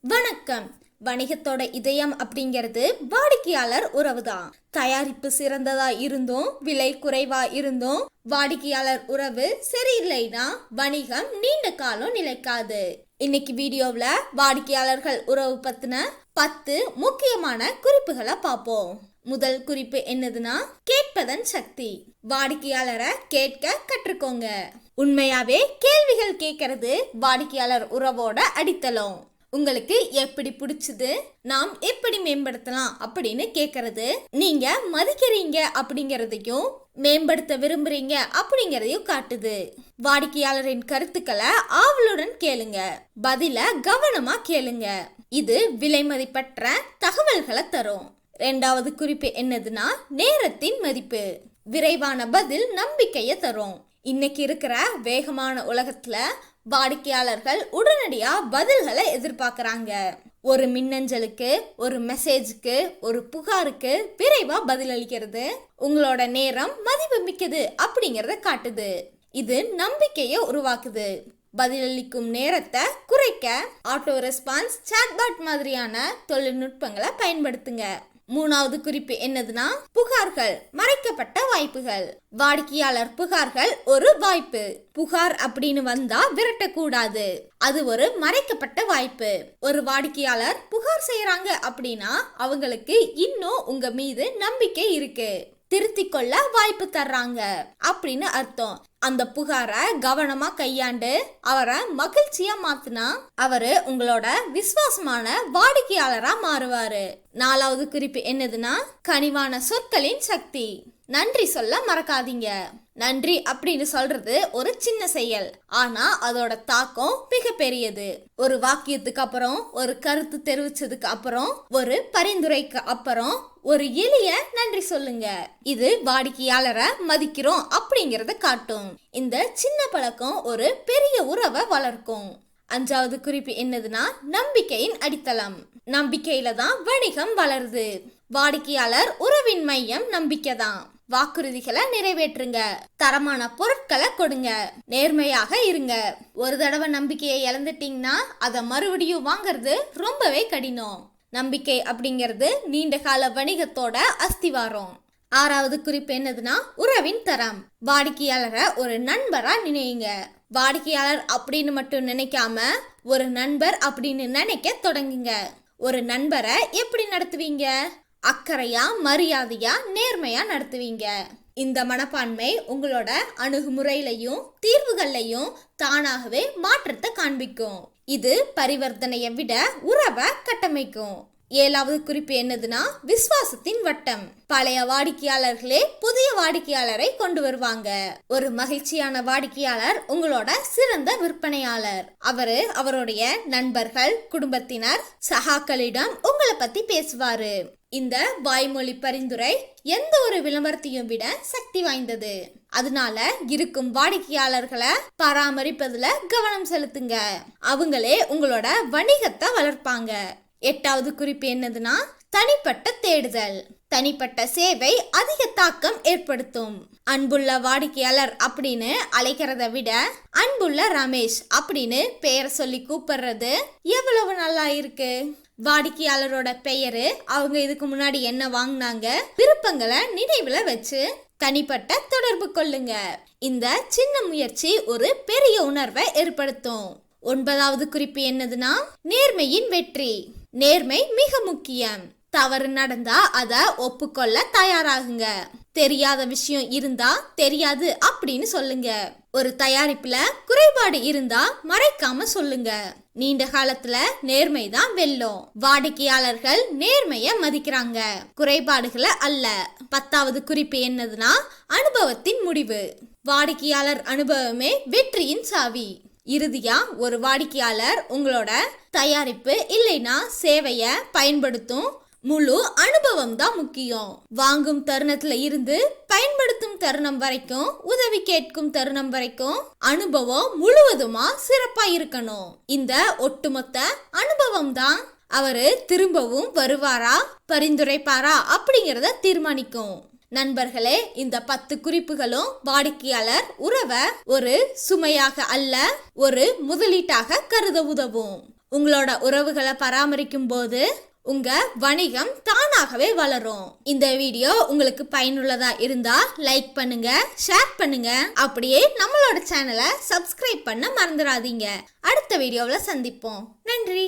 வணக்கம். வணிகத்தோட இதயம் அப்படிங்கிறது வாடிக்கையாளர் உறவு தான். தயாரிப்பு சிறந்ததா இருந்தும் விலை குறைவா இருந்தும் வாடிக்கையாளர் உறவு சரியில்லைன்னா வணிகம் நீண்ட காலம் நிலைக்காது. இன்னைக்கு வீடியோவில் வாடிக்கையாளர்கள் உறவு பத்தின 10 முக்கியமான குறிப்புகளை பார்ப்போம். முதல் குறிப்பு என்னதுன்னா, கேட்பதன் சக்தி. வாடிக்கையாளரை கேட்க கற்றுக்கோங்க. உண்மையாவே கேள்விகள் கேட்கறது வாடிக்கையாளர் உறவோட அடித்தளம். உங்களுக்கு எப்படி பிடிச்சது, நாம் எப்படி மேம்படுத்தலாம் அப்படின்னு கேட்கறது நீங்க மதிக்கிறீங்க அப்படிங்கறதையும் மேம்படுத்த விரும்புறீங்க அப்படிங்கறதையும் காட்டுது. வாடிக்கையாளரின் கருத்துக்களை ஆவலுடன் கேளுங்க, பதில கவனமா கேளுங்க. இது விலை மதிப்பற்ற தகவல்களை தரும். இரண்டாவது குறிப்பு என்னதுன்னா, நேரத்தின் மதிப்பு. விரைவான பதில் நம்பிக்கையை தரும். இன்னைக்கு இருக்கிற வேகமான உலகத்துல வாடிக்கையாளர்கள் உடனடியா பதில்களை எதிர்பார்க்கறாங்க. ஒரு மின்னஞ்சலுக்கு, ஒரு மெசேஜுக்கு, ஒரு புகாருக்கு விரைவா பதில் அளிக்கிறது உங்களோட நேரம் மதிப்பு மிக்கது அப்படிங்கறத காட்டுது. இது நம்பிக்கையை உருவாக்குது. பதிலளிக்கும் நேரத்தை குறைக்க ஆட்டோ ரெஸ்பான்ஸ், சாட்பாட் மாதிரியான தொழில்நுட்பங்களை பயன்படுத்துங்க. மூணாவது குறிப்பு என்னதுன்னா, புகார்கள், மறைக்கப்பட்ட வாய்ப்புகள். வாடிக்கையாளர் புகார்கள் ஒரு வாய்ப்பு. புகார் அப்படின்னு வந்தா விரட்டக்கூடாது, அது ஒரு மறைக்கப்பட்ட வாய்ப்பு. ஒரு வாடிக்கையாளர் புகார் செய்யறாங்க அப்படின்னா அவங்களுக்கு இன்னும் உங்க மீது நம்பிக்கை இருக்கு, திருத்திக் கொள்ள வாய்ப்பு தர்றாங்க அப்படின்னு அர்த்தம். அந்த புகாரை கவனமா கையாண்டு அவரை மகிழ்ச்சியா மாத்தினா அவரு உங்களோட விசுவாசமான வாடிக்கையாளரா மாறுவாரு. நாலாவது குறிப்பு என்னதுன்னா, கனிவான சொற்களின் சக்தி. நன்றி சொல்ல மறக்காதீங்க. நன்றி அப்படின்னு சொல்றது ஒரு சின்ன செயல், ஆனா அதோட தாக்கம் மிக பெரியது. ஒரு வாக்கியத்துக்கு அப்புறம், ஒரு கருத்து தெரிவிச்சதுக்கு அப்புறம், ஒரு பரிந்துரைக்கு அப்புறம் ஒரு எளிய நன்றி சொல்லுங்க. இது வாடிக்கையாளரை மதிக்கிறோம் அப்படிங்கறத காட்டும். இந்த சின்ன பழக்கம் ஒரு பெரிய உறவை வளர்க்கும். அஞ்சாவது குறிப்பு என்னதுன்னா, நம்பிக்கையின் அடித்தளம். நம்பிக்கையில தான் வணிகம் வளருது. வாடிக்கையாளர் உறவின் மையம் நம்பிக்கை தான். வாக்குறுதிகளை நிறைவேற்றுங்க, தரமான பொருட்களை கொடுங்க, நேர்மையாக இருங்க. ஒரு தடவை நம்பிக்கையை இழந்துட்டீங்கன்னா அதை மறுபடியும் வாங்குறது ரொம்பவே கடினம். நம்பிக்கை அப்படிங்கிறது நீண்ட கால வணிகத்தோட அஸ்திவாரம். ஆறாவது குறிப்பு என்னதுன்னா, உறவின் தரம். வாடிக்கையாளரை ஒரு நண்பரா நினைங்க. வாடிக்கையாளர் அப்படின்னு மட்டும் நினைக்காம ஒரு நண்பர் அப்படின்னு நினைக்க தொடங்குங்க. ஒரு நண்பரை எப்படி நடத்துவீங்க? அக்கறையா, மரியாதையா, நேர்மையா நடத்துவீங்க. இந்த மனப்பான்மை உங்களோட அணுகுமுறையிலையும் தீர்வுகள்லையும் தானாகவே மாற்றத்தை காண்பிக்கும். இது பரிவர்த்தனையை விட உறவை கட்டமைக்கும். ஏழாவது குறிப்பு என்னதுன்னா, விசுவாசத்தின் வட்டம். பழைய வாடிக்கையாளர்களே புதிய வாடிக்கையாளரை கொண்டு வருவாங்க. ஒரு மகிழ்ச்சியான வாடிக்கையாளர் உங்களோட சிறந்த விற்பனையாளர். அவருடைய நண்பர்கள், குடும்பத்தினர், சகாக்களிடம் உங்களை பத்தி பேசுவாரு. இந்த வாய்மொழி பரிந்துரை எந்த ஒரு விளம்பரத்தையும் விட சக்தி வாய்ந்தது. அதனால இருக்கும் வாடிக்கையாளர்களை பராமரிப்பதுல கவனம் செலுத்துங்க. அவங்களே உங்களோட வணிகத்தை வளர்ப்பாங்க. எட்டாவது குறிப்பு என்னதுன்னா, தனிப்பட்ட தேடுதல். தனிப்பட்ட சேவை அதிக தாக்கம் ஏற்படுத்தும். அன்புள்ள வாடிக்கையாளர் அப்படின்னு அழைக்கிறத விட அன்புள்ள ரமேஷ் அப்படின்னு பெயரை சொல்லி கூப்பிடுறது எவ்வளவு நல்லா இருக்கு. வாடிக்கையாளரோட பெயரு, அவங்க இதுக்கு முன்னாடி என்ன வாங்கினாங்க, விருப்பங்களை நினைவுல வச்சு தனிப்பட்ட தொடர்பு கொள்ளுங்க. இந்த சின்ன முயற்சி ஒரு பெரிய உணர்வை ஏற்படுத்தும். ஒன்பதாவது குறிப்பு என்னதுன்னா, நேர்மையின் வெற்றி. நேர்மை மிக முக்கியம். தவறு நடந்தா அத ஒப்புக்கொள்ள தயாராகுங்க. தெரியாத விஷயம் இருந்தா தெரியாது அப்படின்னு சொல்லுங்க. ஒரு தயாரிப்புல குறைபாடு இருந்தா மறைக்காம சொல்லுங்க. நீண்ட காலத்துல நேர்மை தான் வெல்லும். வாடிக்கையாளர்கள் நேர்மைய மதிக்கிறாங்க, குறைபாடுகளை அல்ல. 10வது குறிப்பு என்னதுன்னா, அனுபவத்தின் முடிவு. வாடிக்கையாளர் அனுபவமே வெற்றியின் சாவி. இறுதியா ஒரு வாடிக்கையாளர் உங்களோட தயாரிப்பு இல்லைன்னா சேவைய பயன்படுத்தும் முழு அனுபவம் தான் முக்கியம். வாங்கும் தருணத்துல இருந்து பயன்படுத்தும் தருணம் வரைக்கும், உதவி கேட்கும் தருணம் வரைக்கும் அனுபவம் முழுவதுமா சிறப்பா இருக்கணும். இந்த ஒட்டுமொத்த அனுபவம் தான் அவரு திரும்பவும் வருவாரா, பரிந்துரைப்பாரா அப்படிங்கறத தீர்மானிக்கும். நண்பர்களே, இந்த 10 குறிப்புகளும் வாடிக்கையாளர் உறவை ஒரு சுமையாக அல்ல, ஒரு முதலீட்டாக கருத உதவும். உங்களோட உறவுகளை பராமரிக்கும் போது உங்க வணிகம் தானாகவே வளரும். இந்த வீடியோ உங்களுக்கு பயனுள்ளதா இருந்தா லைக் பண்ணுங்க, ஷேர் பண்ணுங்க, அப்படியே நம்மளோட சேனலை சப்ஸ்கிரைப் பண்ண மறந்துடாதீங்க. அடுத்த வீடியோவில் சந்திப்போம். நன்றி.